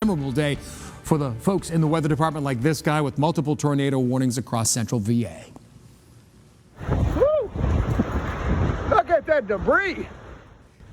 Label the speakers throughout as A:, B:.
A: Memorable day for the folks in the weather department like this guy with multiple tornado warnings across central VA.
B: Woo! Look at that debris.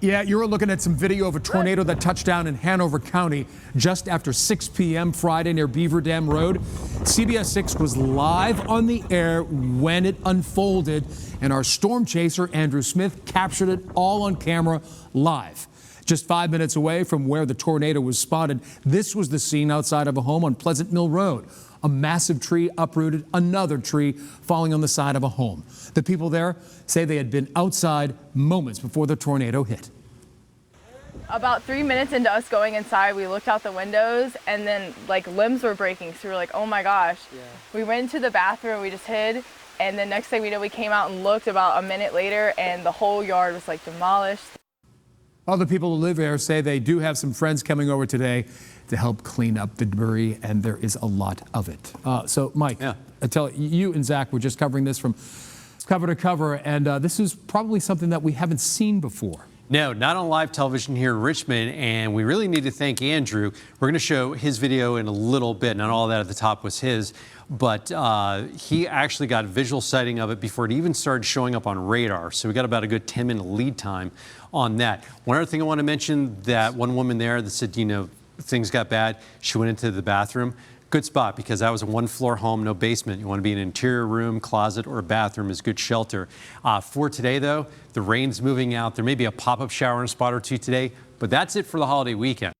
A: Yeah, you were looking at some video of a tornado that touched down in Hanover County just after 6 p.m. Friday near Beaverdam Road. CBS 6 was live on the air when it unfolded, and our storm chaser, Andrew Smith, captured it all on camera live. Just 5 minutes away from where the tornado was spotted, this was the scene outside of a home on Pleasant Mill Road. A massive tree uprooted, another tree falling on the side of a home. The people there say they had been outside moments before the tornado hit.
C: About 3 minutes into us going inside, we looked out the windows and then like limbs were breaking. So we were like, oh my gosh. Yeah. We went into the bathroom, we just hid. And the next thing we know, we came out and looked about a minute later and the whole yard was like demolished.
A: Other people who live there say they do have some friends coming over today to help clean up the debris, and there is a lot of it. So, Mike, I tell you and Zach were just covering this from cover to cover, and this is probably something that we haven't seen before.
D: No, not on live television here in Richmond, and we really need to thank Andrew. We're going to show his video in a little bit. Not all that at the top was his, but he actually got visual sighting of it before it even started showing up on radar. So we got about a good 10-minute lead time on that. One other thing I want to mention, that one woman there that said, you know, things got bad. She went into the bathroom. Good spot, because that was a one-floor home, no basement. You want to be in an interior room, closet, or a bathroom is good shelter. For today, though, the rain's moving out. There may be a pop-up shower in a spot or two today, but that's it for the holiday weekend.